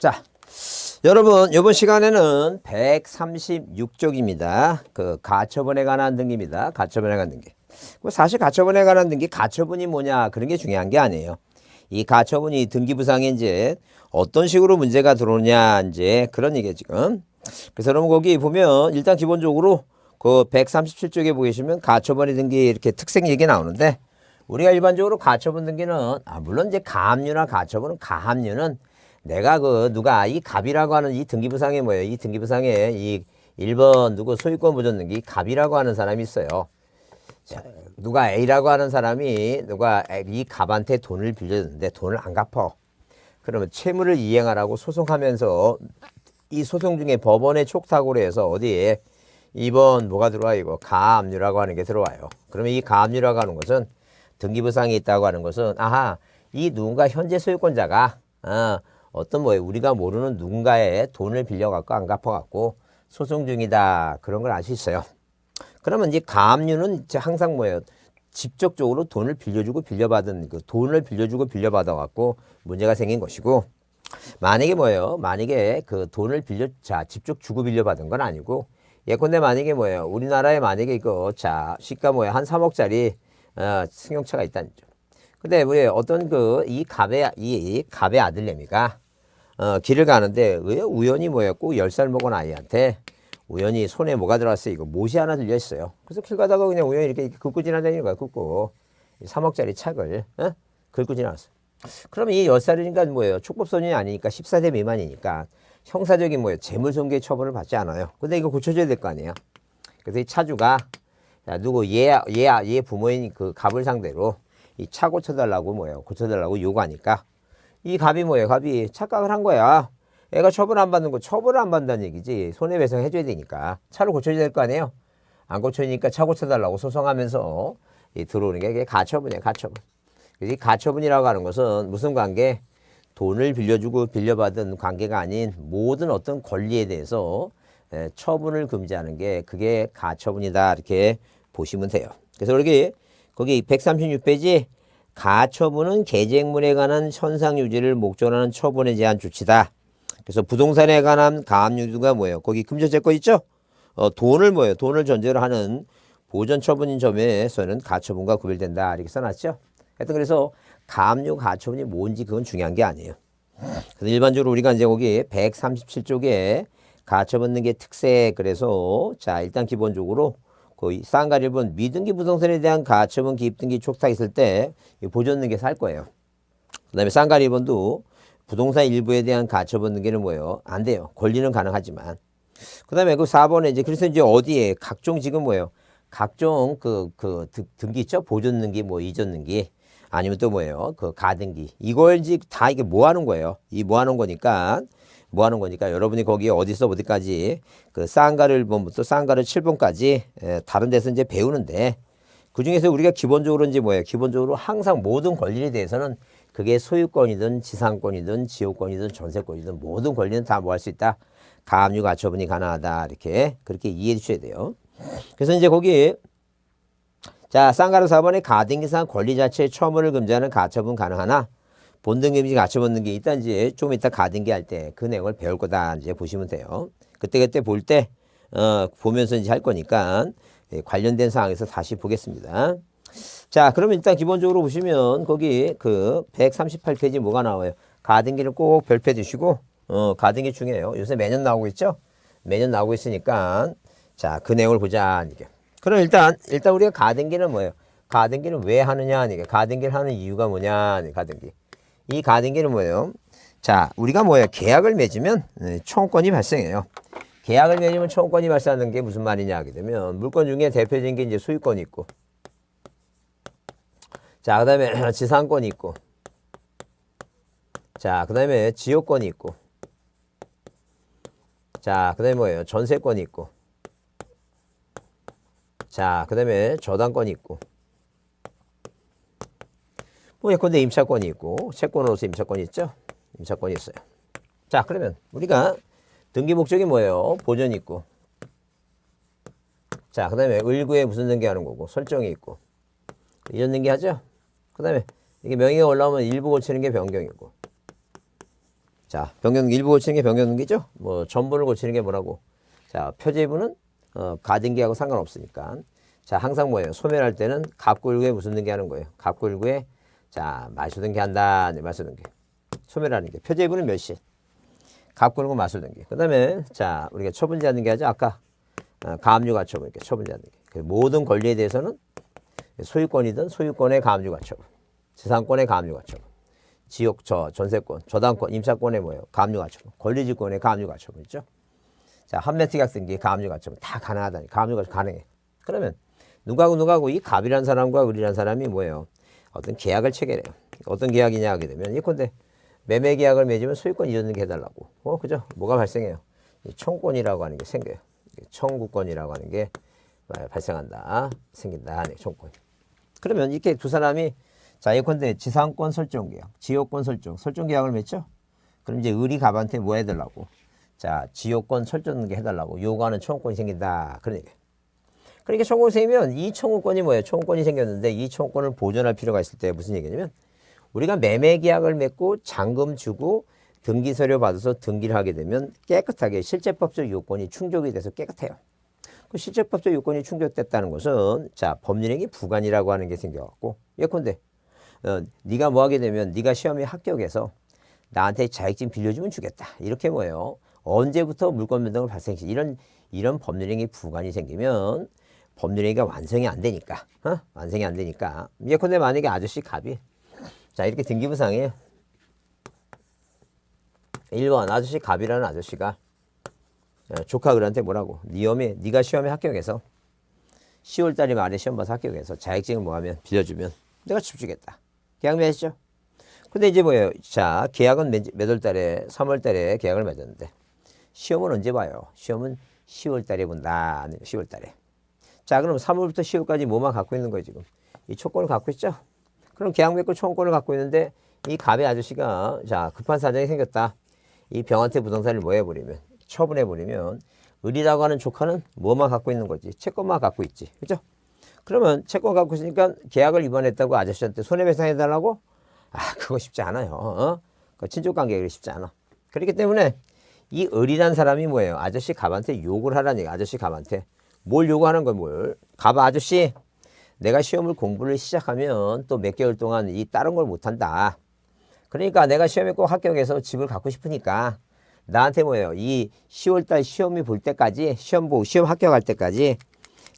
자, 여러분, 이번 시간에는 136쪽입니다. 그 가처분에 관한 등기입니다. 가처분에 관한 등기. 사실 가처분에 관한 등기, 가처분이 뭐냐 그런 게 중요한 게 아니에요. 이 가처분이 등기부상에 이제 어떤 식으로 문제가 들어오냐 이제 그런 얘기예요 지금. 그래서 여러분 거기 보면 일단 기본적으로 그 137쪽에 보시면 가처분의 등기 이렇게 특색 얘기 나오는데 우리가 일반적으로 가처분 등기는 물론 이제 가압류나 가처분은 가압류는 내가 그 누가 이 갑이라고 하는 이 등기부상에 뭐예요? 이 등기부상에 이 1번 누구 소유권 보존 등기 갑이라고 하는 사람이 있어요. 자, 누가 A라고 하는 사람이 누가 이 갑한테 돈을 빌려줬는데 돈을 안 갚어. 그러면 채무를 이행하라고 소송하면서 이 소송 중에 법원에 촉탁으로 해서 어디에 2번 뭐가 들어와 이거 가압류라고 하는 게 들어와요. 그러면 이 가압류라고 하는 것은 등기부상이 있다고 하는 것은 이 누군가 현재 소유권자가 어떤 뭐예요 우리가 모르는 누군가의 돈을 빌려갖고 안 갚아갖고 소송 중이다 그런 걸 알 수 있어요. 그러면 이제 가압류는 항상 뭐예요 직접적으로 돈을 빌려주고 빌려받은 그 돈을 빌려주고 빌려받아갖고 문제가 생긴 것이고 만약에 뭐예요 만약에 그 돈을 직접 주고 빌려받은 건 아니고 예컨대 만약에 뭐예요 우리나라에 만약에 이거 시가 뭐예요 한 3억짜리 승용차가 있다는 점. 근데 왜 어떤 이 갑의 아들내미가 길을 가는데 우연히 뭐예요 꼭 10살 먹은 아이한테 우연히 손에 뭐가 들어왔어요 이거 못이 하나 들려 있어요. 그래서 길 가다가 그냥 우연히 이렇게 긁고 지나다니는 거야. 긁고 3억짜리 착을 긁고 지나갔어. 그러면 이 10살이니까 뭐예요 촉법소년이 아니니까 14세 미만이니까 형사적인 뭐예요 재물손괴 처벌을 받지 않아요. 근데 이거 고쳐줘야 될 거 아니에요. 그래서 이 차주가 누구 얘 부모인 그 갑을 상대로 이 차 고쳐달라고 뭐예요 고쳐달라고 요구하니까 이 갑이 뭐예요 갑이 착각을 한 거야. 애가 처벌 안 받는 거 처벌을 안 받는다는 얘기지. 손해배상 해줘야 되니까 차를 고쳐줘야 될 거 아니에요. 안 고쳐지니까 차 고쳐달라고 소송하면서 들어오는 게 이게 가처분이에요. 가처분. 이 가처분이라고 하는 것은 무슨 관계 돈을 빌려주고 빌려받은 관계가 아닌 모든 어떤 권리에 대해서 처분을 금지하는 게 그게 가처분이다 이렇게 보시면 돼요. 그래서 거기 136페이지 가처분은 계쟁물에 관한 현상 유지를 목적으로 하는 처분에 대한 조치다. 그래서 부동산에 관한 가압류가 뭐예요? 거기 금전채권 있죠? 돈을 전제로 하는 보전 처분인 점에서는 가처분과 구별된다 이렇게 써놨죠. 하여튼 그래서 가압류 가처분이 뭔지 그건 중요한 게 아니에요. 그래서 일반적으로 우리가 이제 거기 137쪽에 가처분 등기의 특색 그래서 일단 기본적으로 거의 쌍가리 1번 미등기 부동산에 대한 가처분 기입 등기 촉탁 있을 때 보존 등기에서 할 거예요. 그다음에 쌍가리 1번도 부동산 일부에 대한 가처분 등기는 뭐예요? 안 돼요. 권리는 가능하지만. 그다음에 그 4번에 이제 그래서 이제 어디에 각종 지금 뭐예요? 각종 등기 있죠? 보존 등기 뭐 이전 등기 아니면 또 뭐예요? 그 가등기. 이걸 이제 다 이게 뭐 하는 거예요? 뭐 하는 거니까 여러분이 거기에 어디까지 그 쌍가를 1번부터 쌍가를 7번까지 다른 데서 이제 배우는데 그 중에서 우리가 기본적으로 이제 뭐예요? 기본적으로 항상 모든 권리에 대해서는 그게 소유권이든 지상권이든 지역권이든 전세권이든 모든 권리는 다 뭐 할 수 있다. 가압류 가처분이 가능하다. 그렇게 이해해 주셔야 돼요. 그래서 이제 거기 쌍가루 4번에 가등기상 권리 자체의 처분을 금지하는 가처분 가능하나 본등기 가처분 등기 일단 이제 좀 이따 가등기 할 때 그 내용을 배울 거다 이제 보시면 돼요. 그때 볼 때 보면서 이제 할 거니까 관련된 사항에서 다시 보겠습니다. 자, 그러면 일단 기본적으로 보시면 거기 그 138페이지 뭐가 나와요? 가등기를 꼭 별표해 주시고 가등기 중요해요. 요새 매년 나오고 있죠? 매년 나오고 있으니까 그 내용을 보자. 이게. 그럼 일단 우리가 가등기는 뭐예요? 가등기는 왜 하느냐? 이게 가등기를 하는 이유가 뭐냐? 가등기. 이 가등기는 뭐예요? 우리가 뭐예요? 계약을 맺으면 청구권이 발생해요. 계약을 맺으면 청구권이 발생하는 게 무슨 말이냐 하게 되면 물권 중에 대표적인 게 이제 소유권이 있고 그 다음에 지상권이 있고 그 다음에 지역권이 있고 그 다음에 뭐예요? 전세권이 있고 그 다음에 저당권이 있고 예컨대 임차권이 있고 채권으로서 임차권이 있죠? 임차권이 있어요. 그러면 우리가 등기 목적이 뭐예요? 보전이 있고 그 다음에 을구에 무슨 등기하는 거고 설정이 있고 이전 등기하죠? 그 다음에 이게 명의가 올라오면 일부 고치는 게 변경이고 자, 병경등기 일부 고치는 게 병경등기죠. 뭐 전부를 고치는 게 뭐라고? 자, 표제부는 가등기하고 상관없으니까. 자, 항상 뭐예요? 소멸할 때는 갑골구에 무슨 등기 하는 거예요? 갑골구에 자, 말소등기 한다. 네, 말소등기. 소멸하는 게. 표제부는 몇 시? 갑골구 말소등기. 그다음에 자, 우리가 처분제하는 게 하죠. 아까 가압류가처분 이렇게 처분제하는 게. 그 모든 권리에 대해서는 소유권이든 소유권의 가압류가처분, 재산권의 가압류가처분, 지역 전세권, 저당권, 임차권의 뭐예요? 가압류가처분, 권리지권의 가압류가처분 있죠. 자, 환매특약등기 가압류가처분 다 가능하다니. 가압류가처분 가능해. 그러면 누가고 이 갑이라는 사람과 을이라는 사람이 뭐예요? 어떤 계약을 체결해요. 어떤 계약이냐 하게 되면 예컨대 매매 계약을 맺으면 소유권 이전등기 해달라고. 그죠? 뭐가 발생해요? 청구권이라고 하는 게 생겨요. 청구권이라고 하는 게 발생한다. 생긴다. 네, 청구권. 그러면 이렇게 두 사람이 자, 예컨대 지상권 설정 계약, 지역권 설정 계약을 맺죠? 그럼 이제 을이 갑한테 뭐 해달라고? 자, 지역권 설정등기 해달라고 요구하는 청구권이 생긴다. 그런 얘기예요. 그러니까 청구권이 생기면 이 청구권이 뭐예요? 청구권이 생겼는데 이 청구권을 보존할 필요가 있을 때 무슨 얘기냐면 우리가 매매 계약을 맺고 잔금 주고 등기 서류 받아서 등기를 하게 되면 깨끗하게 실제법적 요건이 충족이 돼서 깨끗해요. 그 실제법적 요건이 충족됐다는 것은 자, 법률행위 부관이라고 하는 게 생겨갖고 예컨대 네가 뭐 하게 되면 네가 시험에 합격해서 나한테 자격증 빌려주면 주겠다. 이렇게 뭐예요? 언제부터 물권 변동을 발생시 이런 법률행위 부관이 생기면 법률행위가 완성이 안 되니까 완성이 안 되니까 예컨대 만약에 아저씨 갑이 자 이렇게 등기부상에 1번 아저씨 갑이라는 아저씨가 조카 을한테 뭐라고 네가 시험에 합격해서 10월달에 말에 시험 봐서 합격해서 자격증을 뭐하면 빌려주면 내가 집 주겠다. 계약 맺었죠. 근데 이제 뭐예요? 자 계약은 몇 월달에 3월달에 계약을 맺었는데 시험은 언제 봐요? 시험은 10월달에 본다. 10월달에. 자 그럼 3월부터 10월까지 뭐만 갖고 있는 거예요 지금? 이 초권을 갖고 있죠. 그럼 계약 맺고 청구권을 갖고 있는데 이 갑의 아저씨가 자 급한 사정이 생겼다. 이 병한테 부동산을 뭐 해버리면 처분해버리면 을이라고 하는 조카는 뭐만 갖고 있는 거지? 채권만 갖고 있지. 그죠? 그러면 채권 갖고 있으니까 계약을 위반했다고 아저씨한테 손해배상해달라고? 그거 쉽지 않아요. 그 친족관계가 쉽지 않아. 그렇기 때문에 이 을이란 사람이 뭐예요? 아저씨 갑한테 욕을 하라는 얘기. 아저씨 갑한테 뭘 요구하는 거야? 뭘? 갑 아저씨 내가 시험을 공부를 시작하면 또 몇 개월 동안 이 다른 걸 못한다. 그러니까 내가 시험에 꼭 합격해서 집을 갖고 싶으니까 나한테 뭐예요? 이 10월달 시험이 볼 때까지 시험 합격할 때까지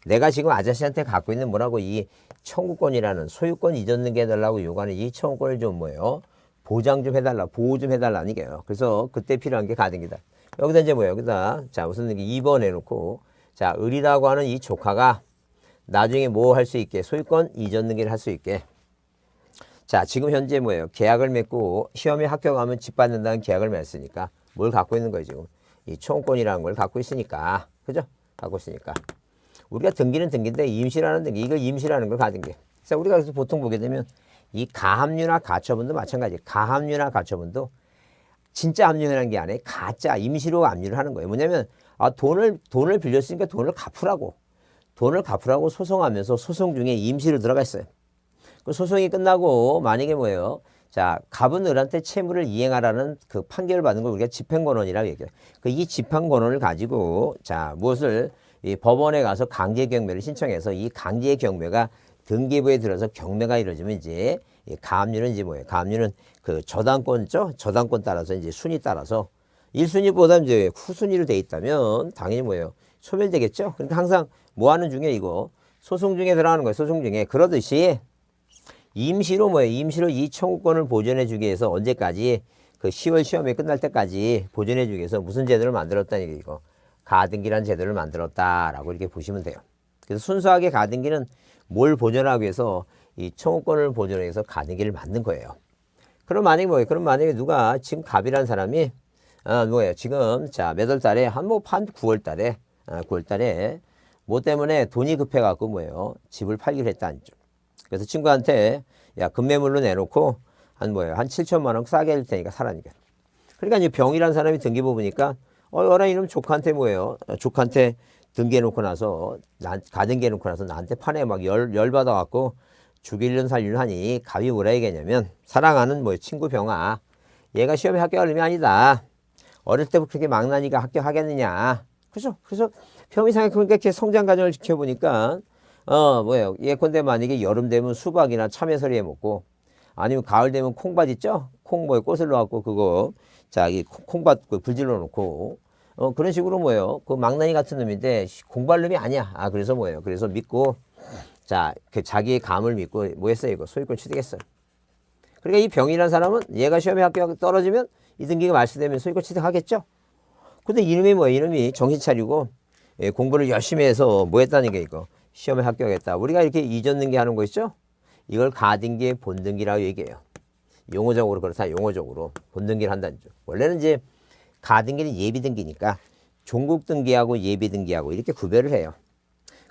내가 지금 아저씨한테 갖고 있는 뭐라고 이 청구권이라는 소유권 이전 등기 해달라고 요구하는 이 청구권을 좀 뭐예요? 보장 좀 해달라, 보호 좀 해달라는 얘기예요. 그래서 그때 필요한 게 가등기다. 여기다 이제 뭐예요? 여기다 자 무슨 등기 2번 해놓고 자 을이라고 하는 이 조카가 나중에 뭐 할 수 있게 소유권 이전 등기를 할 수 있게 자 지금 현재 뭐예요? 계약을 맺고 시험에 합격하면 집 받는다는 계약을 맺었으니까 뭘 갖고 있는 거예요 지금? 이 청구권이라는 걸 갖고 있으니까 그죠? 갖고 있으니까 우리가 등기는 등기인데 임시라는 등기 이걸 임시라는 걸 가등기. 그래서 우리가 그래서 보통 보게 되면 이 가압류나 가처분도 마찬가지. 가압류나 가처분도 진짜 압류라는 게 아니에요. 가짜 임시로 압류를 하는 거예요. 뭐냐면 돈을 빌렸으니까 돈을 갚으라고 소송하면서 소송 중에 임시로 들어가 있어요. 그 소송이 끝나고 만약에 뭐예요? 자, 갑은 을한테 채무를 이행하라는 그 판결을 받는 걸 우리가 집행권원이라고 얘기해요. 이 집행권원을 가지고 자 무엇을 이 법원에 가서 강제 경매를 신청해서 이 강제 경매가 등기부에 들어서 경매가 이루어지면 이제 이 가압류는 이제 뭐예요? 가압류는 그 저당권죠? 저당권 따라서 이제 순위 따라서 1순위보다 이제 후순위로 돼 있다면 당연히 뭐예요? 소멸되겠죠? 그러니까 항상 뭐 하는 중에 이거 소송 중에 들어가는 거예요. 소송 중에. 그러듯이 임시로 뭐예요? 임시로 이 청구권을 보존해 주기 위해서 언제까지 그 10월 시험이 끝날 때까지 보존해 주기 위해서 무슨 제도를 만들었다는 얘기고 가등기라는 제도를 만들었다라고 이렇게 보시면 돼요. 그래서 순수하게 가등기는 뭘 보존하기 위해서 이 청구권을 보존하기 위해서 가등기를 만든 거예요. 그럼 만약에 뭐예요? 그럼 만약에 누가 지금 갑이라는 사람이 뭐예요? 지금 자 몇 월 달에 한 9월 달에 9월 달에 뭐 때문에 돈이 급해 갖고 뭐예요? 집을 팔기로 했다는 점. 그래서 친구한테 야 금매물로 내놓고 한 7천만 원 싸게 할 테니까 사라니까. 그러니까 이제 병이라는 사람이 등기부 보니까 어라 이놈 조카한테 뭐예요? 조카한테 등기해놓고 나서 가등기해놓고 나서 나한테 판에 막 열 받아갖고 죽이려는 살리려 하니 갑이 뭐라 얘기했냐면 사랑하는 친구 병아 얘가 시험에 합격할 놈이 아니다. 어릴 때부터 그렇게 망나니가 합격하겠느냐. 그죠? 그래서 평이 생각해보니까 이렇게 성장 과정을 지켜보니까, 뭐예요. 예컨대 만약에 여름 되면 수박이나 참외서리 해 먹고, 아니면 가을 되면 콩밭 있죠? 콩 꽃을 넣어갖고 그거, 자, 이 콩밭 불질러 놓고, 그런 식으로 뭐예요. 그 망나니 같은 놈인데 공부할 놈이 아니야. 그래서 뭐예요. 그래서 믿고, 자, 그 자기의 감을 믿고 뭐 했어요? 이거 소유권 취득했어요. 그러니까 이 병이라는 사람은 얘가 시험에 합격 떨어지면 이 등기가 말소되면 소유권 취득하겠죠? 근데 이놈이 뭐예요? 이놈이 정신 차리고 공부를 열심히 해서 뭐 했다는 게 이거. 시험에 합격했다. 우리가 이렇게 이전 등기하는 거 있죠? 이걸 가등기의 본등기라고 얘기해요. 용어적으로 그렇다. 용어적으로 본등기를 한다는 죠. 원래는 이제 가등기는 예비등기니까 종국등기하고 예비등기하고 이렇게 구별을 해요.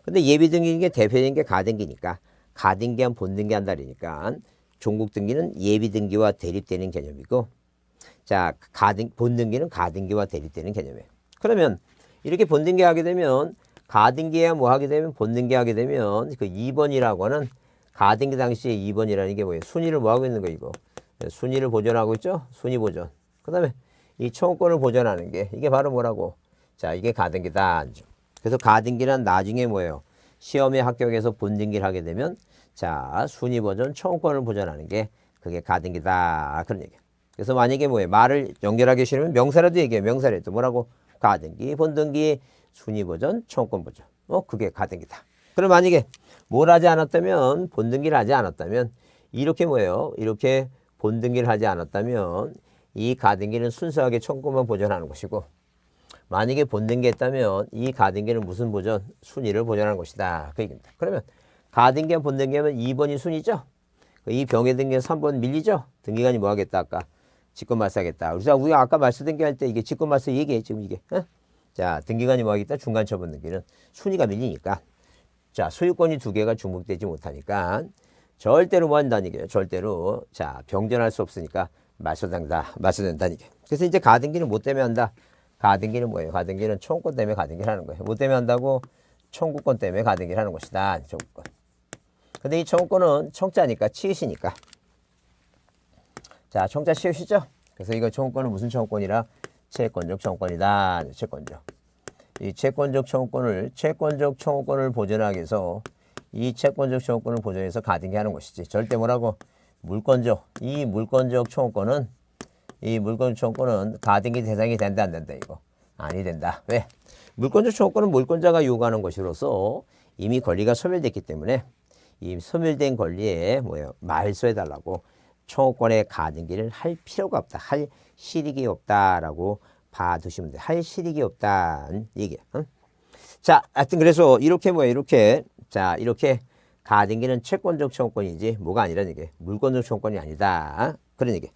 근데 예비등기인 게 대표적인 게 가등기니까 가등기한 본등기 한다니까 종국등기는 예비등기와 대립되는 개념이고 자 본등기는 가등기와 대립되는 개념이에요. 그러면 이렇게 본등기 하게 되면 가등기야 뭐 하게 되면 본등기 하게 되면 그 2번이라고 하는 가등기 당시에 2번이라는 게 뭐예요? 순위를 뭐 하고 있는 거 이거 순위를 보존하고 있죠? 순위 보존. 그 다음에 이 청구권을 보존하는 게 이게 바로 뭐라고? 자 이게 가등기다. 그래서 가등기는 나중에 뭐예요? 시험에 합격해서 본등기를 하게 되면 자 순위 보존, 청구권을 보존하는 게 그게 가등기다. 그런 얘기예요. 그래서 만약에 뭐예요? 말을 연결하기 싫으면 명사라도 얘기해요. 명사라도 뭐라고? 가등기, 본등기, 순위 보존, 청구권 보존. 그게 가등기다. 그럼 만약에 뭘 하지 않았다면 본등기를 하지 않았다면 이렇게 뭐예요? 이렇게 본등기를 하지 않았다면 이 가등기는 순수하게 청구권만 보존하는 것이고 만약에 본등기 했다면 이 가등기는 무슨 보존? 순위를 보존하는 것이다. 그 얘기입니다. 그러면 가등기와 본등기 하면 2번이 순위죠? 이 병의 등기는 3번 밀리죠? 등기관이 뭐 하겠다 아까? 직권말소하겠다. 우리가 아까 말소 등기할 때 이게 직권말소 얘기해 지금 이게. 자 등기관이 뭐 하겠다? 중간처분 등기는 순위가 밀리니까 자 소유권이 두 개가 중복되지 못하니까 절대로 뭐 한다는 얘기예요. 절대로 자 병전할 수 없으니까 말소된다는 얘기예요. 그래서 이제 가등기는 뭐 때문에 한다? 가등기는 뭐예요? 가등기는 청구권 때문에 가등기를 하는 거예요. 뭐 때문에 한다고? 청구권 때문에 가등기를 하는 것이다. 청구권. 근데 이 청구권은 청자니까 치읓이니까. 자, 청자 치읓이죠? 그래서 이거 청구권은 무슨 청구권이라? 채권적 청구권이다. 채권적. 이 채권적 청구권을 보존하기 위해서 이 채권적 청구권을 보존해서 가등기 하는 것이지. 절대 뭐라고? 물권적. 이 물권적 청구권은 가등기 대상이 된다 안 된다 이거. 아니 된다. 왜? 물권적 청구권은 물권자가 요구하는 것으로서 이미 권리가 소멸됐기 때문에 이 소멸된 권리에 뭐예요? 말소해달라고 청구권의 가등기를 할 필요가 없다. 할 실익이 없다라고 봐두시면 돼요. 할 실익이 없다는 얘기예요. 응? 자, 하여튼 그래서 이렇게 뭐예요? 이렇게 가등기는 채권적 청구권이지 뭐가 아니라는 얘기예요. 물권적 청구권이 아니다. 그런 얘기예요.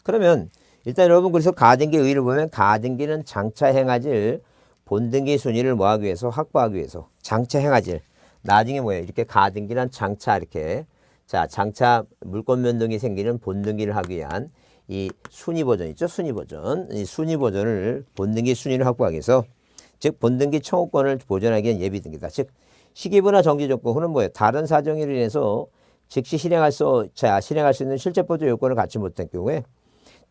그러면 일단 여러분 그래서 가등기 의의를 보면 가등기는 장차 행하질 본등기 순위를 뭐 하기 위해서 확보하기 위해서 장차 행하질 나중에 뭐예요? 이렇게 가등기란 장차 이렇게 자 장차 물권 변동이 생기는 본등기를 하기 위한 이 순위 보존 있죠? 순위 보존. 이 순위 보존을 본등기 순위를 확보하기 위해서 즉 본등기 청구권을 보존하기 위한 예비 등기다. 즉 시기부나 정지 조건 후는 뭐예요? 다른 사정으로 인해서 즉시 실행할 수 있는 실제법적 요건을 갖지 못한 경우에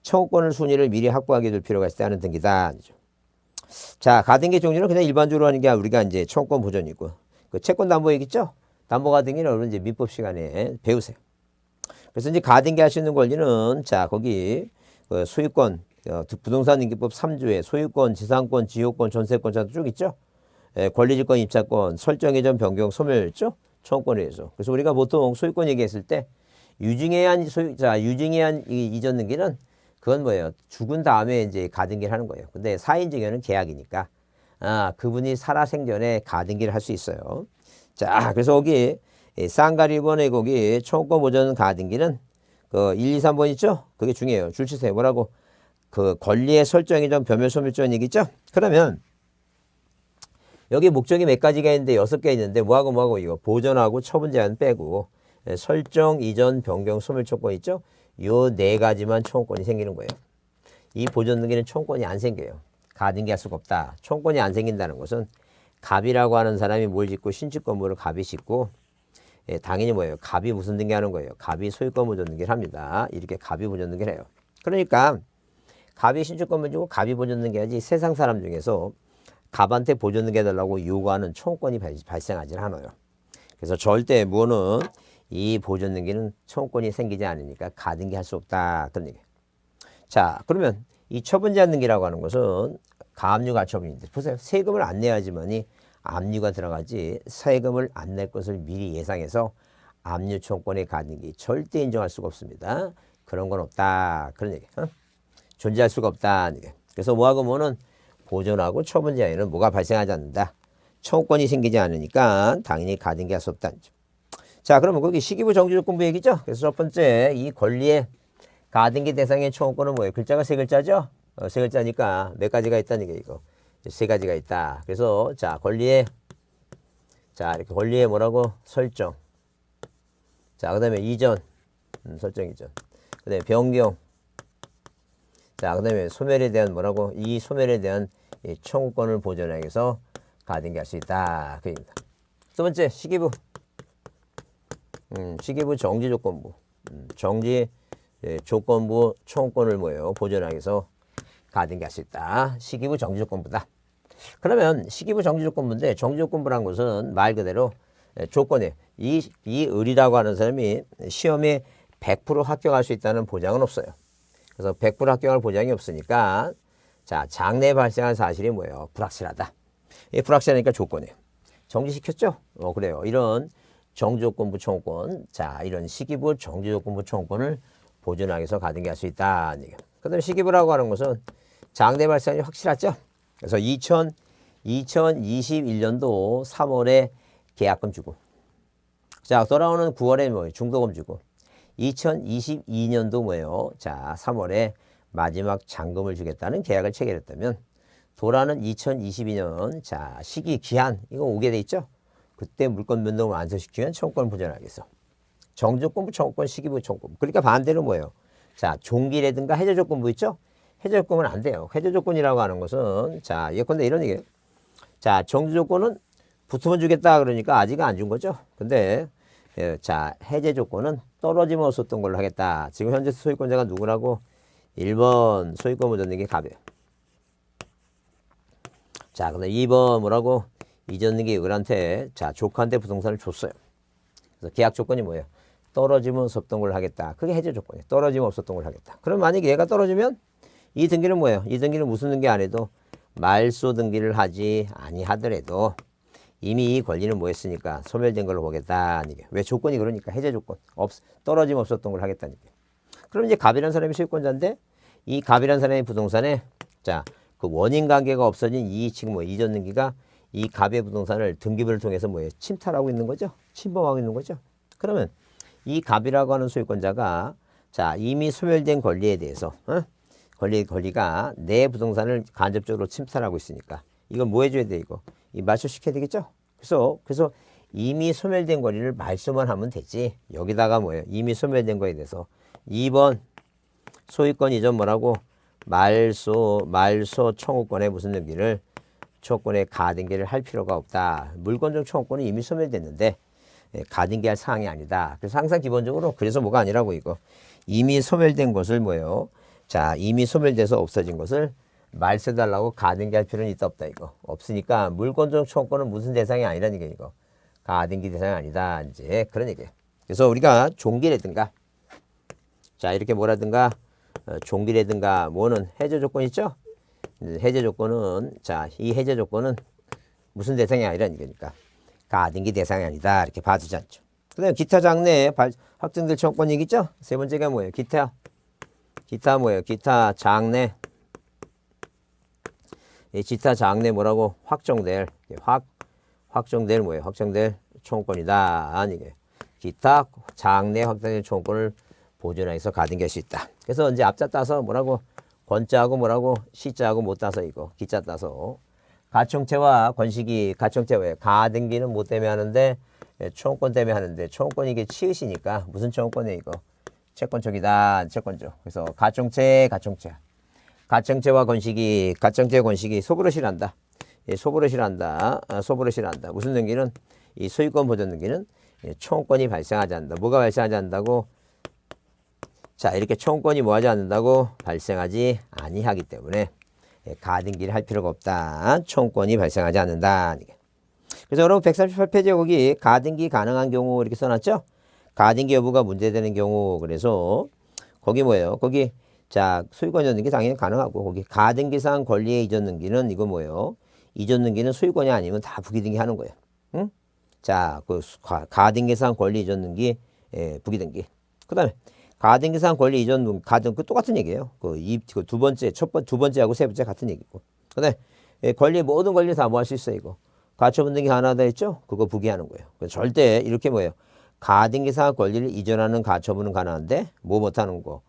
청구권을 순위를 미리 확보하게 될 필요가 있을 때 하는 등기다. 자, 가등기 종류는 그냥 일반적으로 하는 게 우리가 이제 청구권 보존이고 그 채권 담보 얘기죠? 담보 가등기는 여러분 이제 민법 시간에 배우세요. 그래서 이제 가등기 할 수 있는 권리는 자, 거기 그 소유권 부동산 등기법 3조에 소유권, 지상권, 지효권, 전세권 쭉 있죠? 권리질권, 입찰권, 설정 이전 변경, 소멸 있죠? 청구권에 의해서. 그래서 우리가 보통 소유권 얘기했을 때 유증에 의한 이전 등기는 그건 뭐예요? 죽은 다음에 이제 가등기를 하는 거예요. 근데 사인 증여는 계약이니까 그분이 살아생전에 가등기를 할 수 있어요. 자, 그래서 거기 쌍가리 1번에 거기 청구권 보존 가등기는 그 1, 2, 3번 있죠? 그게 중요해요. 줄 치세요. 뭐라고? 그 권리의 설정이 전 변멸 소멸전 얘기죠? 그러면 여기 목적이 몇 가지가 있는데 6개 있는데 뭐하고 이거 보존하고 처분 제한 빼고 설정, 이전, 변경, 소멸 청구권 있죠? 요 4가지만 청구권이 생기는 거예요. 이 보존 등기는 청구권이 안 생겨요. 가등기 할 수가 없다. 청구권이 안 생긴다는 것은 갑이라고 하는 사람이 뭘 짓고 신축 건물을 갑이 짓고 당연히 뭐예요? 갑이 무슨 등기하는 거예요? 갑이 소유권 보존 등기를 합니다. 이렇게 갑이 보존 등기를 해요. 그러니까 갑이 신주권을 주고 갑이 보존 등기하지 세상 사람 중에서 갑한테 보존 등기해달라고 요구하는 청구권이 발생하지 않아요. 그래서 절대 무어는 이 보존 등기는 청구권이 생기지 않으니까 가등기할 수 없다. 그런 얘기. 자, 그러면 이 처분제한 등기라고 하는 것은 가압류 가처분인데 보세요. 세금을 안 내야지만이 압류가 들어가지 세금을 안 낼 것을 미리 예상해서 압류 청구권의 가등기 절대 인정할 수가 없습니다. 그런 건 없다. 그런 얘기. 존재할 수가 없다. 그래서 뭐하고 뭐는 보존하고 처분제한에는 뭐가 발생하지 않는다. 청구권이 생기지 않으니까 당연히 가등기할 수 없다. 자, 그러면 거기 시기부 정지조건부 얘기죠. 그래서 첫 번째 이 권리의 가등기 대상의 청구권은 뭐예요? 글자가 세 글자죠. 세 글자니까 몇 가지가 있다는 게 이거 세 가지가 있다. 그래서 자 권리의 자 이렇게 권리의 뭐라고 설정. 자 그다음에 이전 설정 이전. 그다음에 변경. 자 그다음에 소멸에 대한 뭐라고 이 소멸에 대한 이 청구권을 보존하기 위해서 가등기할 수 있다. 그입니다. 두 번째 시기부 시기부 정지조건부 정지 조건부 청구권을 뭐예요? 보존하기 위해서 가등기할 수 있다. 시기부 정지조건부다. 그러면 시기부 정지조건부인데 정지조건부란 것은 말 그대로 조건에 이 을이라고 하는 사람이 시험에 100% 합격할 수 있다는 보장은 없어요. 그래서 100% 합격할 보장이 없으니까 자 장래 발생한 사실이 뭐예요? 불확실하다. 이 불확실하니까 조건이에요. 정지시켰죠? 그래요. 이런 정지조건부 청구권, 자 이런 시기부 정지조건부 청구권을 보존하기 위해서 가등기할 수 있다. 그 다음에 시기부라고 하는 것은 장래 발생이 확실하죠. 그래서 2021년도 3월에 계약금 주고 자 돌아오는 9월에 뭐예요? 중도금 주고 2022년도 뭐예요? 자 3월에 마지막 잔금을 주겠다는 계약을 체결했다면 돌아오는 2022년 자 시기 기한 이거 오게 돼 있죠. 그때 물권 변동을 완성시키면 청구권을 보존하겠어. 정지조건부 청구권 시기부 청구권. 그러니까 반대로 뭐예요? 자 종기라든가 해제조건부 있죠. 해제조건은 안 돼요. 해제조건이라고 하는 것은 자 예컨대 이런 얘기예요. 자 정지조건은 붙으면 주겠다 그러니까 아직 안 준 거죠. 근데 자 해제조건은 떨어지면 없었던 걸로 하겠다. 지금 현재 소유권자가 누구라고? 1번 소유권 보존등기 갑이에요. 자 근데 2번 뭐라고? 이전등기 을한테 자 조카한테 부동산을 줬어요. 그래서 계약 조건이 뭐예요? 떨어지면 없었던 걸 하겠다. 그게 해제 조건이에요. 떨어지면 없었던 걸 하겠다. 그럼 만약에 얘가 떨어지면 이 등기는 뭐예요? 이 등기는 무슨 등기 안 해도 말소 등기를 하지 아니하더라도 이미 이 권리는 뭐 했으니까 소멸된 걸로 보겠다. 왜 조건이 그러니까 해제 조건. 떨어지면 없었던 걸 하겠다는 얘기예요. 그럼 이제 갑이라는 사람이 소유권자인데 이 갑이라는 사람의 부동산에 자, 그 원인 관계가 없어진 이 지금 뭐 이전 등기가 이 갑의 부동산을 등기부를 통해서 뭐예요? 침탈하고 있는 거죠. 침범하고 있는 거죠. 그러면 이 갑이라고 하는 소유권자가 자 이미 소멸된 권리에 대해서 권리가 내 부동산을 간접적으로 침탈하고 있으니까 이걸 뭐 해줘야 돼 이거 이 말소시켜야 되겠죠. 그래서 이미 소멸된 권리를 말소만 하면 되지. 여기다가 뭐예요? 이미 소멸된 거에 대해서 2번 소유권 이전 뭐라고 말소 청구권의 무슨 등기를 청구권의 가등기를 할 필요가 없다. 물권적 청구권은 이미 소멸됐는데 가등기할 사항이 아니다. 그래서 항상 기본적으로 그래서 뭐가 아니라고 이거 이미 소멸된 것을 뭐예요? 자 이미 소멸돼서 없어진 것을 말세달라고 가등기할 필요는 있다 없다 이거 없으니까 물권적 청구권은 무슨 대상이 아니라는 게 이거 가등기 대상이 아니다 이제 그런 얘기예요. 그래서 우리가 종기라든가 자 이렇게 뭐라든가 종기라든가 뭐는 해제 조건 있죠. 해제 조건은 자 이 해제 조건은 무슨 대상이 아니라는 거니까 가등기 대상이 아니다 이렇게 봐주지 않죠. 그다음에 기타 장래 확정될 청구권 얘기죠. 세 번째가 뭐예요? 기타 뭐예요? 기타 장래 기타 장래 뭐라고 확정될 뭐예요? 확정될 청구권이다 아니게 기타 장래 확정될 청구권을 보존해서 가등기할 수 있다. 그래서 이제 앞자 따서 뭐라고 권자하고 뭐라고 시자하고 못 따서 이거 기자 따서 가청채와 권식이 가청채와 가등기는 뭐 때문에 하는데 청구권 때문에 하는데 청구권 이게 치읓이니까 무슨 청구권이에요 이거 채권 쪽이다 채권쪽. 그래서 가청채와 권식이 소버릇이란다. 소버릇이란다. 무슨 등기는 이 소유권 보존 등기는 청구권이 발생하지 않는다. 뭐가 발생하지 않는다고? 자, 이렇게 청구권이 뭐하지 않는다고? 발생하지 아니하기 때문에 가등기를 할 필요가 없다. 청구권이 발생하지 않는다. 그래서 여러분 138페이지에 거기 가등기 가능한 경우 이렇게 써놨죠? 가등기 여부가 문제되는 경우. 그래서 거기 뭐예요? 거기 자, 소유권 이전 등기 당연히 가능하고, 거기 가등기상 권리의 이전 등기는 이거 뭐예요? 이전 등기는 소유권이 아니면 다 부기등기 하는 거예요. 응? 자, 그 가등기상 권리 이전 등기, 부기등기. 그 다음에 가등기상 권리 이전 등기, 그 똑같은 얘기예요. 그 두 번째, 두 번째하고 세 번째 같은 얘기고. 그 다음에 권리, 모든 권리 다 뭐 할 수 있어요, 이거. 가처분 등기 하나 더 했죠? 그거 부기하는 거예요. 절대 이렇게 뭐예요? 가등기상 권리를 이전하는 가처분은 가능한데, 뭐 못하는 거.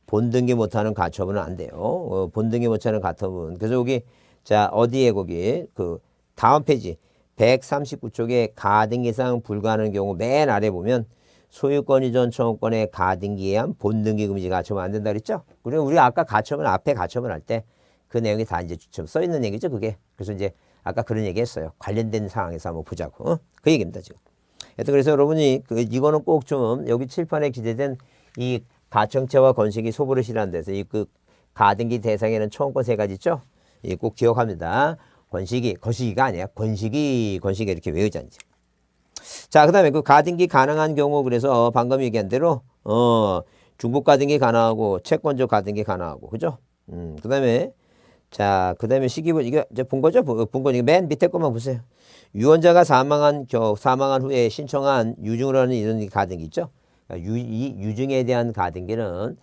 본등기 못하는 가처분은 안 돼요. 본등기 못하는 가처분. 그래서 여기 자 어디에 거기 그 다음 페이지 139쪽에 가등기상 불가하는 경우 맨 아래 보면 소유권 이전 청구권의 가등기에 의한 본등기 금지 가처분 안 된다 그랬죠? 그리고 우리 아까 가처분 앞에 가처분 할 때 그 내용이 다 이제 써 있는 얘기죠, 그게. 그래서 이제 아까 그런 얘기 했어요. 관련된 상황에서 한번 보자고. 그 얘기입니다, 지금. 하여튼 그래서 여러분이 이거는 꼭 좀 여기 칠판에 기재된 이 가청체와 건식이 소버릇이라는 데서 이 그 가등기 대상에는 청구권 세 가지 있죠? 이 꼭 기억합니다. 건식이, 거시기가 아니야. 건식이 이렇게 외우지 않지. 자, 그 다음에 그 가등기 가능한 경우, 그래서 방금 얘기한 대로, 중복 가등기 가능하고, 채권적 가등기 가능하고, 그죠? 그 다음에, 자, 그 다음에 시기부, 이게 이제 본 거죠? 본 거, 맨 밑에 것만 보세요. 유언자가 사망한 후에 신청한 유증으로 하는 이런 가등기 있죠? 유증에 대한 가등기는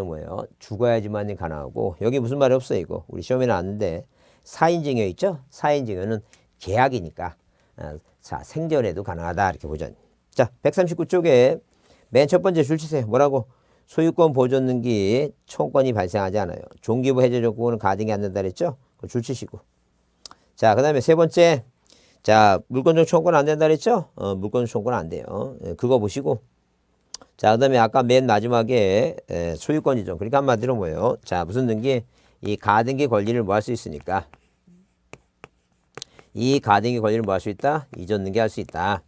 뭐예요? 죽어야지만 가능하고, 여기 무슨 말이 없어요, 이거. 우리 시험에 나왔는데, 사인증여 있죠? 사인증여는 계약이니까, 자, 생전에도 가능하다. 이렇게 보죠. 자, 139쪽에 맨 첫 번째 줄 치세요. 뭐라고? 소유권 보존 등기 청구권이 발생하지 않아요. 종기부 해제 조건은 가등기 안 된다 그랬죠? 줄 치시고. 자, 그 다음에 세 번째. 자, 물권적 청구권 안 된다 그랬죠? 물권적 청구권 안 돼요. 그거 보시고. 자, 그 다음에 아까 맨 마지막에 소유권 이전. 그러니까 한마디로 뭐예요? 자, 무슨 등기? 이 가등기 권리를 뭐 할 수 있으니까. 이 가등기 권리를 뭐 할 수 있다? 이전 등기 할 수 있다.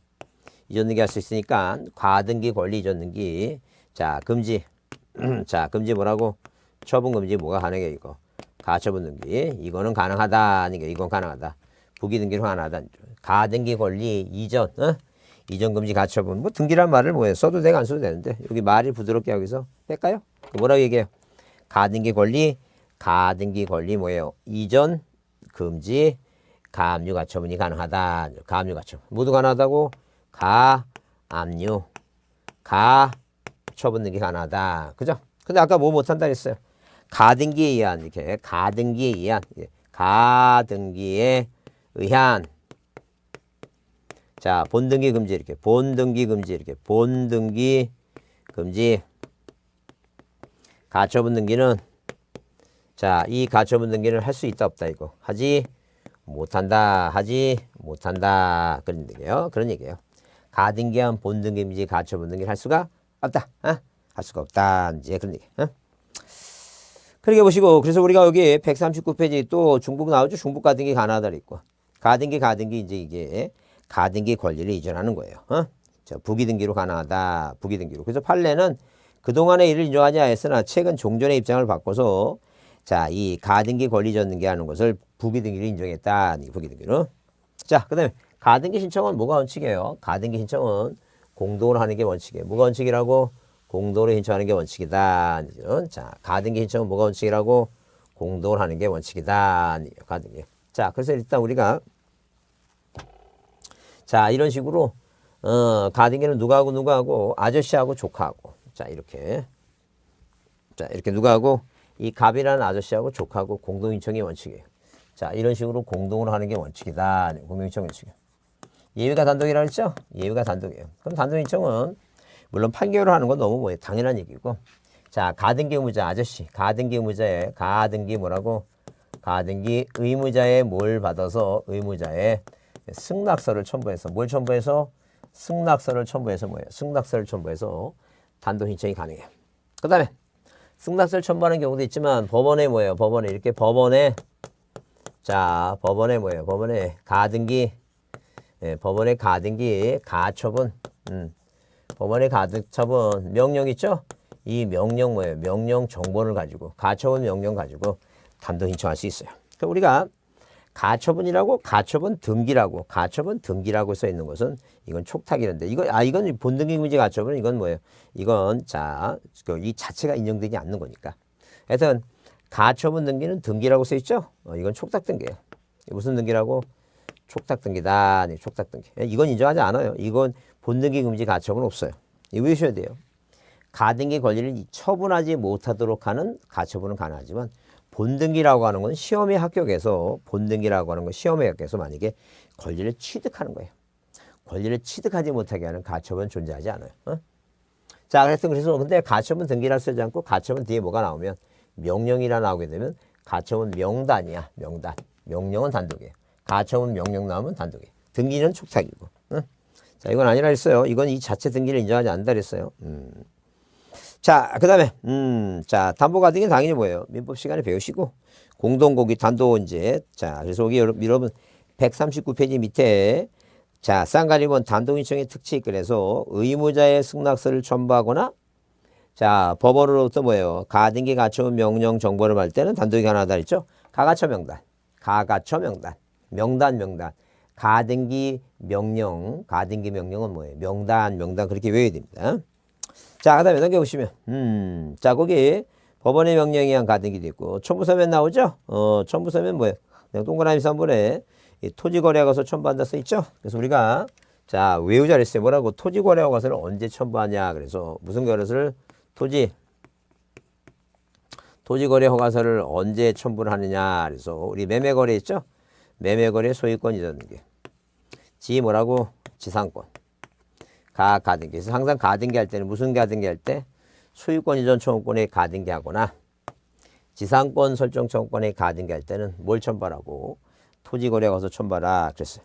이전 등기 할 수 있으니까 가등기 권리 이전 등기. 자, 금지. 자, 금지 뭐라고? 처분 금지 뭐가 가능해, 이거? 가처분 등기. 이거는 가능하다. 이건 가능하다. 부기 등기로 가능하다. 가등기 권리 이전, 이전 금지 가처분. 뭐 등기란 말을 뭐예요? 써도 되고 안 써도 되는데. 여기 말이 부드럽게 여기서 뺄까요? 뭐라고 얘기해요? 가등기 권리 뭐예요? 이전 금지 가압류 가처분이 가능하다. 가압류 가처분. 모두 가능하다고? 가압류 가처분 등기 가능하다. 그죠? 근데 아까 뭐 못한다 했어요? 가등기에 의한, 이렇게 가등기에 의한 자, 본등기 금지 이렇게 본등기 금지 가처분 등기는 자, 이 가처분 등기를 할 수 있다 없다 이거. 하지 못한다. 그런 얘기예요. 가등기한 본등기 금지 가처분 등기를 할 수가 없다. 할 수가 없다. 이제 그런 얘기. 그렇게 보시고, 그래서 우리가 여기 139페이지 또 중복 나오죠? 중복 가등기 가능하다 있고. 가등기 이제 이게 가등기 권리를 이전하는 거예요. 자, 부기등기로 가능하다. 부기등기로. 그래서 판례는 그동안의 일을 인정하지 않았으나 최근 종전의 입장을 바꿔서 자, 이 가등기 권리 이전 등기하는 것을 부기등기로 인정했다. 부기등기로. 자, 그 다음에 가등기 신청은 뭐가 원칙이에요? 가등기 신청은 공동으로 하는 게 원칙이에요. 뭐가 원칙이라고? 공동으로 신청하는 게 원칙이다. 자, 가등기 신청은 뭐가 원칙이라고? 공동으로 하는 게 원칙이다. 가등기. 자, 그래서 일단 우리가 자, 이런 식으로 가등기는 누가 하고 아저씨하고 조카하고 자, 이렇게 누가 하고 이 갑이라는 아저씨하고 조카하고 공동 신청이 원칙이에요. 자, 이런 식으로 공동으로 하는 게 원칙이다. 공동 신청 원칙이에요. 예외가 단독이라고 했죠? 예외가 단독이에요. 그럼 단독 신청은 물론 판결을 하는 건 너무 뭐예요? 당연한 얘기고. 자, 가등기 의무자 아저씨. 가등기 의무자의 가등기 뭐라고? 가등기 의무자의 뭘 받아서 의무자의 승낙서를 첨부해서 뭘 첨부해서? 승낙서를 첨부해서 뭐예요? 승낙서를 첨부해서 단독 신청이 가능해요. 그 다음에 승낙서를 첨부하는 경우도 있지만 법원에 뭐예요? 법원에 이렇게 법원에 자, 법원에 뭐예요? 법원에 가등기 법원의 가등기 가처분 법원의 가처분 명령 있죠? 이 명령 뭐예요? 명령 정보를 가지고 가처분 명령 가지고 단독 신청할 수 있어요. 그러니까 우리가 가처분이라고 가처분 등기라고 써 있는 것은 이건 촉탁이는데 이건 본등기 금지 가처분은 이건 뭐예요? 이건 이 자체가 인정되지 않는 거니까. 하여튼 가처분 등기는 등기라고 써 있죠? 이건 촉탁 등기예요. 무슨 등기라고? 촉탁 등기다. 네, 촉탁 등기. 이건 인정하지 않아요. 이건 본등기 금지 가처분 없어요. 이거 외우셔야 돼요. 가등기 권리를 처분하지 못하도록 하는 가처분은 가능하지만 본등기라고 하는 건 시험에 합격해서 만약에 권리를 취득하는 거예요. 권리를 취득하지 못하게 하는 가처분 존재하지 않아요. 자, 그래서 근데 가처분 등기라 쓰지 않고 가처분 뒤에 뭐가 나오면 명령이라 나오게 되면 가처분 명단이야. 명령은 단독이에요. 가처분 명령 나오면 단독이에요. 등기는 촉탁이고. 자, 이건 아니라 했어요. 이건 이 자체 등기를 인정하지 않는다 그랬어요. 자, 그 다음에, 담보가등기는 당연히 뭐예요? 민법 시간에 배우시고, 공동고기 단독인재. 자, 그래서 여기 여러분, 139페이지 밑에, 자, 쌍가리본 단독신청의 특칙. 그래서 의무자의 승낙서를 첨부하거나, 자, 법원으로부터 뭐예요? 가등기 가처분 명령 정보를 받을 때는 단독이 하나 다 있죠? 가가처 명단. 가등기 명령은 뭐예요? 명단 그렇게 외워야 됩니다. 자, 그 다음에 넘겨보시면, 자, 거기 법원의 명령에 의한 가등기도 있고, 첨부서면 나오죠? 첨부서면 뭐예요? 그냥 동그라미 3번에 토지거래허가서 첨부한다 써 있죠? 그래서 우리가, 자, 외우자 그랬어요. 뭐라고? 토지거래허가서를 언제 첨부하냐? 그래서 무슨 거래서를? 토지거래허가서를 언제 첨부를 하느냐? 그래서 우리 매매거래 있죠? 매매거래 소유권 이전 등기. 뭐라고? 지상권. 가등기. 그래서 항상 가등기 할 때는 무슨 가등기 할 때? 소유권 이전 청구권에 가등기 하거나 지상권 설정 청구권에 가등기 할 때는 뭘 첨부하라고? 토지거래허가서 첨부하라 그랬어요.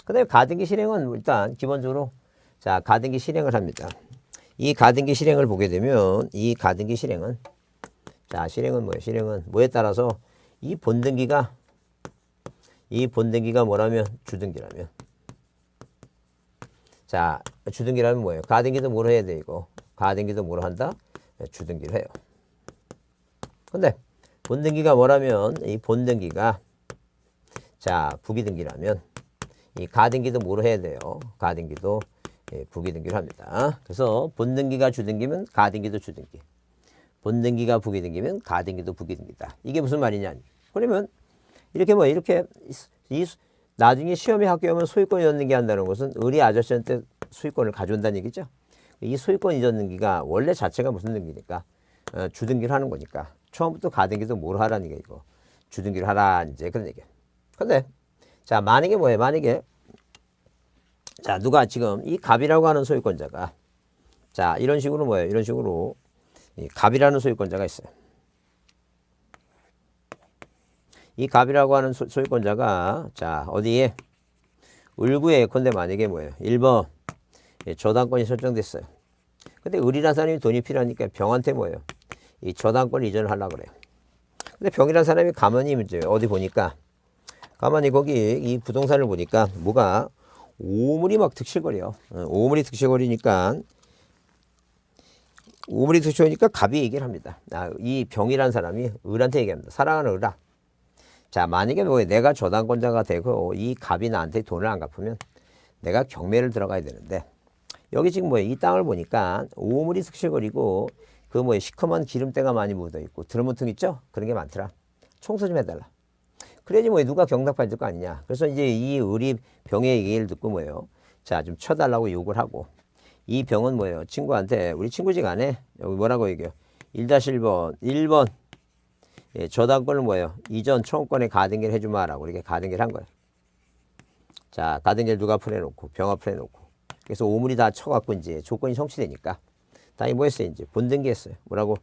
그 다음에 가등기 실행은 일단 기본적으로 자, 가등기 실행을 합니다. 이 가등기 실행을 보게 되면 이 가등기 실행은 자, 실행은 뭐예요? 실행은 뭐에 따라서 이 본등기가 뭐라면 주등기라면 자, 주등기라면 뭐예요? 가등기도 뭐로 해야 돼, 이거? 가등기도 뭐로 한다? 주등기를 해요. 근데 본등기가 뭐라면 이 본등기가 자, 부기등기라면 이 가등기도 뭐로 해야 돼요? 가등기도 부기등기를 합니다. 그래서 본등기가 주등기면 가등기도 주등기. 본등기가 부기등기면 가등기도 부기등기다. 이게 무슨 말이냐? 그러면 이렇게 나중에 시험에 합격하면 소유권 이전 등기 한다는 것은 의리 아저씨한테 소유권을 가져온다는 얘기죠. 이 소유권 이전 등기가 원래 자체가 무슨 등기니까 주등기를 하는 거니까 처음부터 가등기도 뭘 하라는 게 이거 주등기를 하라 이제 그런 얘기야. 근데 자, 만약에 뭐예요? 만약에 자, 누가 지금 이 갑이라고 하는 소유권자가 자, 이런 식으로 뭐예요? 이런 식으로 이 갑이라는 소유권자가 있어요. 이 갑이라고 하는 소유권자가 자, 어디에 을구에 예컨대 만약에 뭐예요? 1번 저당권이 설정됐어요. 근데 을이라는 사람이 돈이 필요하니까 병한테 뭐예요? 이 저당권 이전을 하려고 그래요. 근데 병이라는 사람이 가만히 이제 어디 보니까 가만히 거기 이 부동산을 보니까 뭐가 오물이 막 득실거려. 오물이 득실거리니까 갑이 얘기를 합니다. 이 병이라는 사람이 을한테 얘기합니다. 사랑하는 을아. 자, 만약에 뭐 내가 저당권자가 되고 이 갑이 나한테 돈을 안 갚으면 내가 경매를 들어가야 되는데 여기 지금 뭐이 땅을 보니까 오물이 득실거리고 그 시커먼 기름때가 많이 묻어 있고 드러문통 있죠? 그런 게 많더라. 청소 좀 해달라. 그래야지 누가 경락받을 거 아니냐. 그래서 이제 이 을이 병의 얘기를 듣고 자, 좀 쳐달라고 욕을 하고 이 병은 친구한테 우리 친구지간에 여기 뭐라고 얘기해요? 1-1번 저당권을 이전 청구권에 가등기를 해주마라고 이렇게 가등기를 한 거예요. 자, 가등기를 누가 풀어놓고 병 앞에 놓고 그래서 오물이 다 쳐갖고 이제 조건이 성취되니까 다행히 했어요? 이제 본등기 했어요. 뭐라고?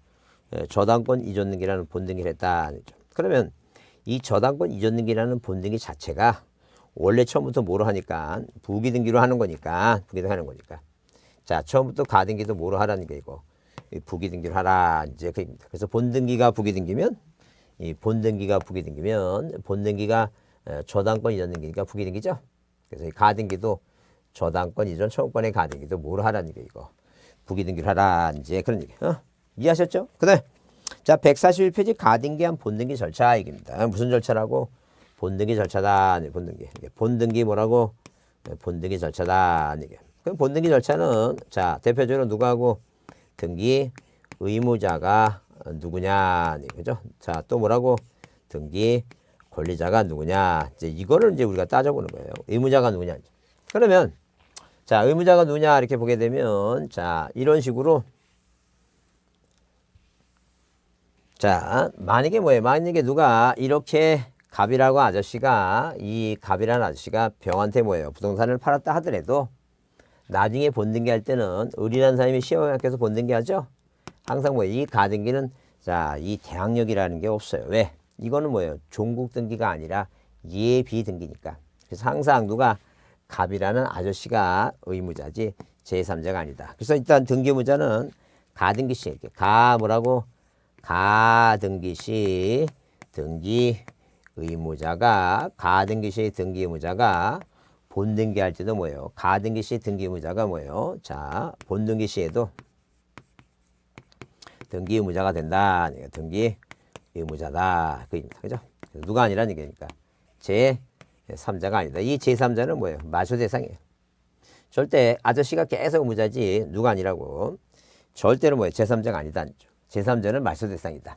저당권 이전 등기라는 본등기를 했다. 그러면 이 저당권 이전 등기라는 본등기 자체가 원래 처음부터 뭐로 하니까 부기등기로 하는 거니까 자, 처음부터 가등기도 뭐로 하라는 게 이거 부기등기로 하라 이제 그입니다. 그래서 본등기가 부기등기면 본등기가 저당권 이전 등기니까 부기등기죠. 그래서 이 가등기도 저당권 이전 청구권의 가등기도 뭐로 하라는 게 이거 부기등기를 하라 이제 그런 얘기. 이해하셨죠? 그다음에 자 141페이지 가등기한 본등기 절차 얘기입니다. 무슨 절차라고? 본등기 절차다. 본등기. 본등기 뭐라고? 본등기 절차다. 그럼 본등기 절차는 자 대표적으로 누가 하고 등기 의무자가 누구냐, 그죠? 자 또 뭐라고? 등기 권리자가 누구냐. 이제 이거를 이제 우리가 따져보는 거예요. 의무자가 누구냐. 그러면 자 의무자가 누구냐 이렇게 보게 되면 자 이런 식으로 자 만약에 뭐예요? 만약에 누가 이렇게 갑이라고 아저씨가 이 갑이라는 아저씨가 병한테 뭐예요? 부동산을 팔았다 하더라도 나중에 본등기 할 때는 을이라는 사람이 시험에 합격해서 본등기 하죠. 항상 뭐예요? 이 가등기는 자 이 대항력이라는 게 없어요. 왜? 이거는 뭐예요? 종국 등기가 아니라 예비 등기니까. 그래서 항상 누가 갑이라는 아저씨가 의무자지 제3자가 아니다. 그래서 일단 등기 의무자는 가등기 시 이렇게 가 뭐라고? 가등기 시 등기 의무자가 가등기 시 등기 의무자가 본등기 할 때도 뭐예요? 가등기 시 등기 의무자가 뭐예요? 자 본등기 시에도 등기 의무자가 된다. 등기 의무자다. 그입니다. 그죠? 누가 아니라는 얘기니까 제3자가 아니다. 이 제3자는 뭐예요? 말소 대상이에요. 절대 아저씨가 계속 의무자지 누가 아니라고. 절대로 뭐예요? 제3자가 아니다. 제3자는 말소 대상이다.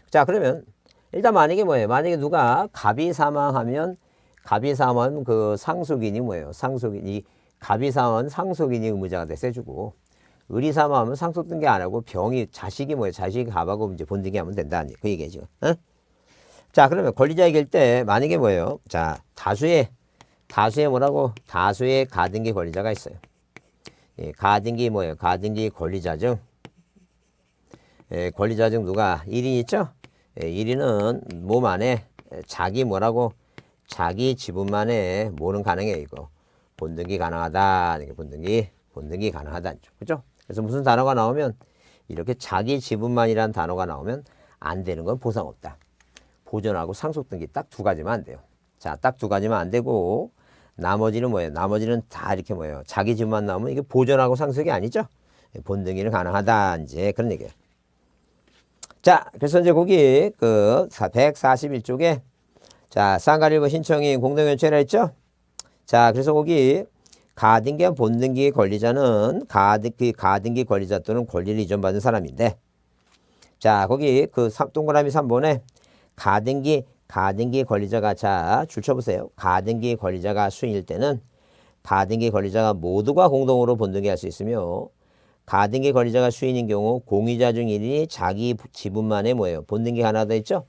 자 그러면 일단 만약에 뭐예요? 만약에 누가 갑이 사망하면 그 상속인이 뭐예요? 상속인이 갑이 사망하면 상속인이 의무자가 돼서 해주고 을이 사망하면 상속 등기 안 하고 병이 자식이 뭐예요? 자식이 갑하고 이제 본등기 하면 된다. 그 얘기죠. 어? 자 그러면 권리자 얘기할 때 만약에 뭐예요? 자 다수의 뭐라고? 다수의 가등기 권리자가 있어요. 예, 가등기 뭐예요? 가등기 권리자 중 권리자 중 누가 1인 있죠? 1인은 몸 안에 자기 뭐라고? 자기 지분만에 뭐는 가능해 이거. 본등기 가능하다. 본등기 가능하다. 그죠? 그래서 무슨 단어가 나오면 이렇게 자기 지분만이라는 단어가 나오면 안 되는 건 보상 없다. 보존하고 상속 등기 딱 두 가지만 안 돼요. 자, 딱 두 가지만 안 되고 나머지는 뭐예요? 나머지는 다 이렇게 뭐예요? 자기 지분만 나오면 이게 보존하고 상속이 아니죠? 본등기는 가능하다. 이제 그런 얘기예요. 자, 그래서 이제 거기 그 141쪽에 자, 쌍가일보 신청이 공동연체라 했죠? 자, 그래서 거기 가등기와 본등기의 권리자는 가등기 권리자 또는 권리를 이전받은 사람인데 자, 거기 그 동그라미 3번에 가등기 권리자가 자, 줄 쳐보세요. 가등기 권리자가 수인일 때는 가등기 권리자가 모두가 공동으로 본등기할 수 있으며 가등기 권리자가 수인인 경우 공유자 중 1인이 자기 지분만에 뭐예요? 본등기 가능하다 했죠?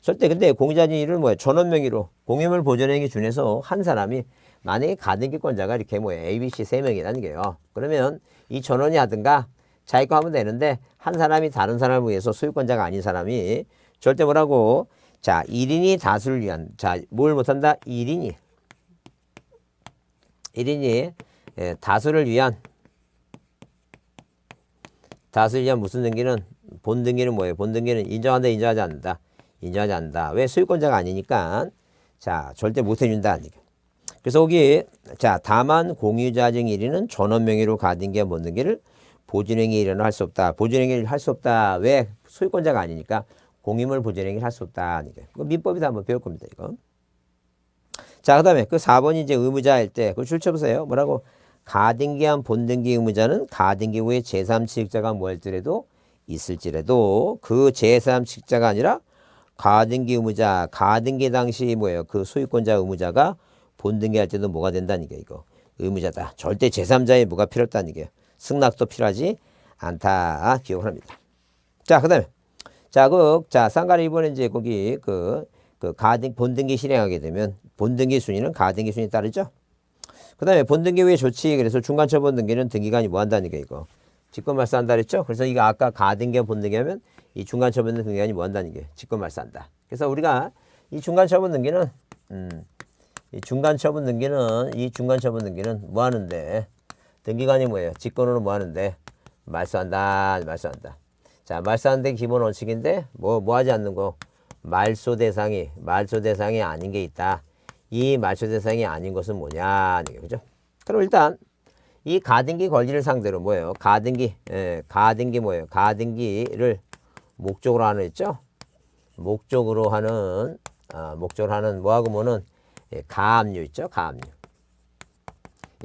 절대 근데 공유자 중 1인은 뭐예요? 전원 명의로 공유물 보존행위 중에서 한 사람이 만약에 가등기권자가 이렇게 뭐예요? A, B, C 3명이라는 게요. 그러면 이 전원이 하든가 자기 거 하면 되는데 한 사람이 다른 사람을 위해서 소유권자가 아닌 사람이 절대 뭐라고? 자, 1인이 다수를 위한 자, 뭘 못한다? 1인이 다수를 위한 무슨 등기는 본등기는 뭐예요? 본등기는 인정한다, 인정하지 않는다. 인정하지 않는다. 왜? 소유권자가 아니니까 자, 절대 못 해준다. 그래서 거기 자, 다만 공유자 중 1인은 전원 명의로 가등기와 본등기를 보존행위 일은 할 수 없다. 보존행위를 할 수 없다. 왜? 소유권자가 아니니까 공유물 보존행위를 할 수 없다. 이거 민법에도 한번 배울 겁니다. 이거. 자, 그 다음에 그 4번이 이제 의무자일 때 그거 줄쳐보세요. 뭐라고? 가등기한 본등기 의무자는 가등기 후에 제3취득자가 뭐 할지라도 있을지라도 그 제3취득자가 아니라 가등기 의무자, 가등기 당시 뭐예요? 그 소유권자 의무자가 본등기 할 때도 뭐가 된다는 게 이거. 의무자다. 절대 제3자의 뭐가 필요 없다는 게. 승낙도 필요하지 않다. 기억을 합니다. 자, 그 다음에. 자, 쌍가리 이번에 이제 거기 본등기 실행하게 되면 본등기 순위는 가등기 순위에 따르죠. 그 다음에 본등기 후에 조치. 그래서 중간처분 등기는 등기관이 뭐 한다는 게 이거. 직권 말소한다 그랬죠. 그래서 이거 아까 가등기와 본등기 하면 이 중간처분 등기관이 뭐 한다는 게 직권 말소한다. 그래서 우리가 이 중간처분 등기는 뭐 하는데 등기관이 뭐예요? 직권으로 뭐 하는데 말소한다. 자, 말소하는데 기본 원칙인데 뭐 하지 않는 거 말소 대상이 아닌 게 있다. 이 말소 대상이 아닌 것은 뭐냐, 그죠? 그럼 일단 이 가등기 권리를 상대로 뭐예요? 가등기, 가등기 뭐예요? 가등기를 목적으로 하는 있죠? 목적으로 하는, 뭐하고 뭐는 가압류 있죠? 가압류.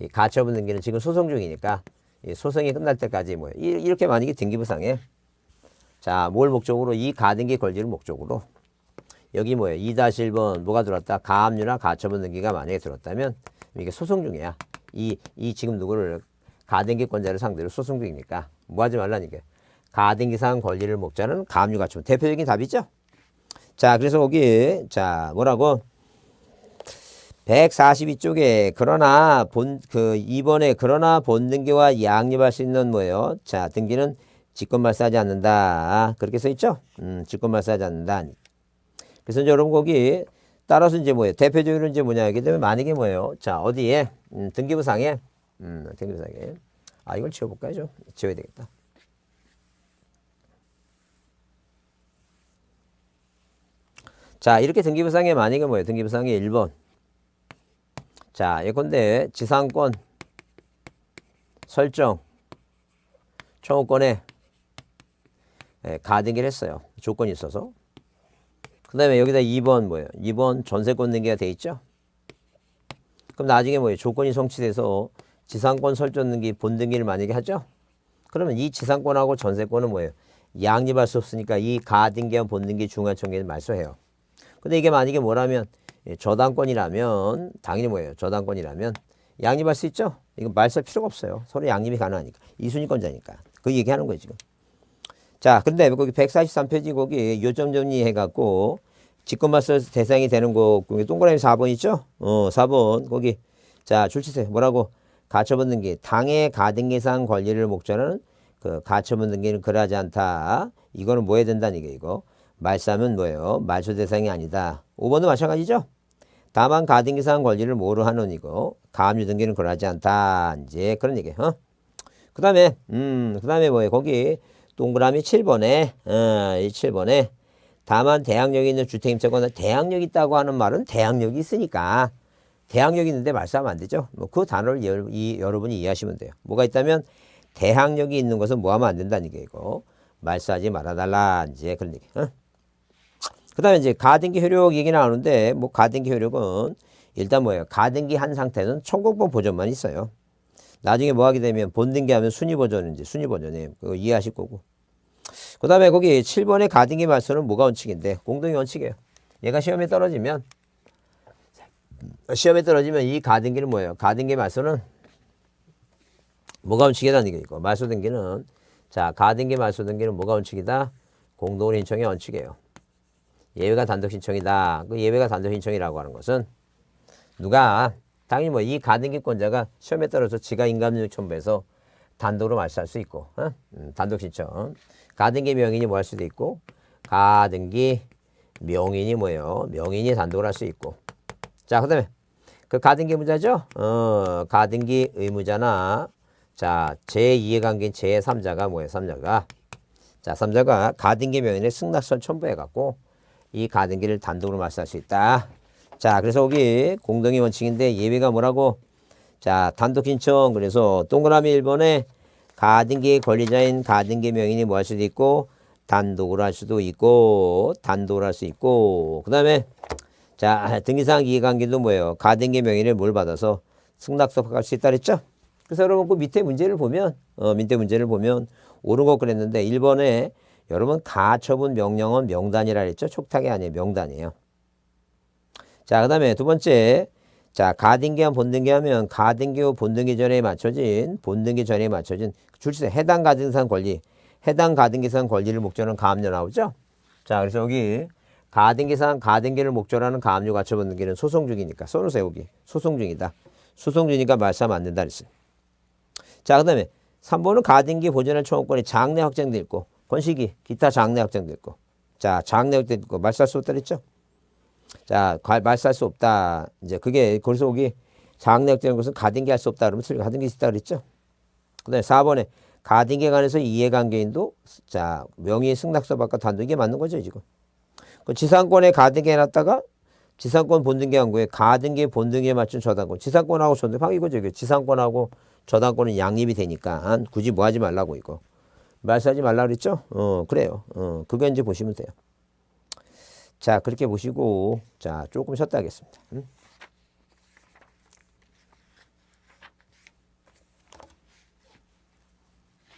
이 가처분 등기는 지금 소송 중이니까 이 소송이 끝날 때까지 뭐예요? 이렇게 만약에 등기부상에 자, 뭘 목적으로? 이 가등기 권리를 목적으로 여기 뭐예요? 2-1번 뭐가 들어왔다? 가압류나 가처분 등기가 만약에 들었다면 이게 소송 중이야. 이 지금 누구를 가등기권자를 상대로 소송 중이니까 뭐 하지 말라니까. 가등기상 권리를 목자는 가압류 가처분. 대표적인 답이죠? 자, 그래서 거기 자, 뭐라고? 142쪽에 그러나 2번에 그러나 본등기와 양립할 수 있는 뭐예요? 자, 등기는 직권 발사하지 않는다. 그렇게 써 있죠? 직권 발사하지 않는다. 그래서 이제 여러분 거기 따라서 이제 뭐예요? 대표적으로 이제 뭐냐 하게 되면 만약에 뭐예요? 자, 어디에? 등기부상에 등기부상에 이걸 지워볼까요? 좀 지워야 되겠다. 자, 이렇게 등기부상에 만약에 뭐예요? 등기부상에 1번. 자, 예컨대 지상권 설정 청구권에 가등기를 했어요. 조건이 있어서. 그 다음에 여기다 2번 뭐예요? 2번 전세권 등기가 돼 있죠? 그럼 나중에 뭐예요? 조건이 성취돼서 지상권 설정 등기 본등기를 만약에 하죠? 그러면 이 지상권하고 전세권은 뭐예요? 양립할 수 없으니까 이 가등기와 본등기 중간청구에는 말소해요. 근데 이게 만약에 뭐라면 저당권이라면 당연히 뭐예요? 저당권이라면 양립할 수 있죠? 이거 말소할 필요가 없어요. 서로 양립이 가능하니까. 이순위권자니까. 그 얘기하는 거예요 지금. 자, 근데 거기 143페이지 거기 요점 정리해갖고 직권말소 대상이 되는 거 동그라미 4번 있죠? 4번 거기 자 줄치세요. 뭐라고? 가처분 등기 당해 가등기상 권리를 목적으로 그 가처분 등기는 그러하지 않다. 이거는 뭐 해야 된다는 게 이거. 말소하면 뭐예요? 말소 대상이 아니다. 5번도 마찬가지죠? 다만 가등기상 권리를 뭐로 하는 이거. 가압류 등기는 그러하지 않다. 이제 그런 얘기. 그 다음에 뭐예요? 거기 동그라미 7번에 이 7번에 다만 대항력이 있는 주택임차권 대항력 있다고 하는 말은 대항력이 있으니까 대항력이 있는데 말소하면 안 되죠. 뭐 그 단어를 여러분이 이해하시면 돼요. 뭐가 있다면 대항력이 있는 것은 뭐 하면 안 된다는 게 이거. 말소하지 말아달라. 이제 그런 얘기. 그 다음에 이제 가등기 효력 얘기 나오는데 뭐 가등기 효력은 일단 뭐예요? 가등기 한 상태는 청구권 보존만 있어요. 나중에 뭐 하게 되면 본등기 하면 순위보존인지 순위보존이에요. 그거 이해하실 거고. 그 다음에 거기 7번의 가등기 말소는 뭐가 원칙인데? 공동의 원칙이에요. 얘가 시험에 떨어지면 이 가등기는 뭐예요? 가등기 말소는 뭐가 원칙이다는 게 이거. 말소 등기는 자 가등기 말소 등기는 뭐가 원칙이다? 공동으로 신청이 원칙이에요. 예외가 단독 신청이다. 그 예외가 단독 신청이라고 하는 것은 누가 당연히 뭐 이 가등기권자가 시험에 따라서 지가 인감능력 첨부해서 단독으로 말소할 수 있고, 단독 신청. 가등기 명인이 뭐 할 수도 있고, 가등기 명인이 뭐예요? 명인이 단독으로 할 수 있고. 자, 그 다음에 그 가등기 의무자죠? 가등기 의무자나 자 제2의 관계인 제3자가 뭐예요? 3자가 자 3자가 가등기 명인의 승낙서를 첨부해갖고 이 가등기를 단독으로 말소할 수 있다. 자, 그래서 여기 공동의 원칙인데 예외가 뭐라고? 자, 단독 신청. 그래서 동그라미 1번에 가등기의 권리자인 가등기 명인이 뭐 할 수도 있고, 단독으로 할 수도 있고, 단독으로 할 수 있고, 그 다음에 자, 등기상 이해관계도 뭐예요? 가등기 명인을 뭘 받아서 승낙서 받을 수 있다 그랬죠? 그래서 여러분 그 밑에 문제를 보면, 옳은 거 그랬는데 1번에 여러분 가처분 명령은 명단이라 그랬죠? 촉탁이 아니에요. 명단이에요. 자, 그 다음에 두 번째. 자, 가등기와 본등기 하면 가등기와 본등기 전에 맞춰진, 줄치세 해당 가등기상 권리, 해당 가등기상 권리를 목적으로 하는 가압류 나오죠? 자, 그래서 여기 가등기상 가등기를 목적으로 하는 가압류 가처분 등기는 소송 중이니까 써놓으세요, 여기. 소송 중이다. 소송 중이니까 말소하면 안 된다 그랬어요. 자, 그 다음에 3번은 가등기 보존할 청구권이 장래 확정돼 있고, 권시기, 기타 장래 확정돼 있고. 자, 장래 확정돼 있고, 말소할 수 없다 그랬죠? 자, 말소할 수 없다. 이제 그게, 그래서 여기 장래 확정된 것은 가등기 할 수 없다. 그러면 틀리고 가등기 있다 그랬죠? 그 다음에 4번에 가등기에 관해서 이해관계인도 자, 명의 승낙서 받고 단독 이게 맞는 거죠, 지금. 그 지상권에 가등기 해놨다가 지상권 본등기 한 거에 가등기 본등기에 맞춘 저당권. 지상권하고 전등기 이거죠. 지상권하고 저당권은 양립이 되니까 굳이 뭐 하지 말라고 이거. 말소하지 말라 그랬죠? 그래요. 그거 이제 보시면 돼요. 자, 그렇게 보시고 자, 조금 쉬었다 하겠습니다.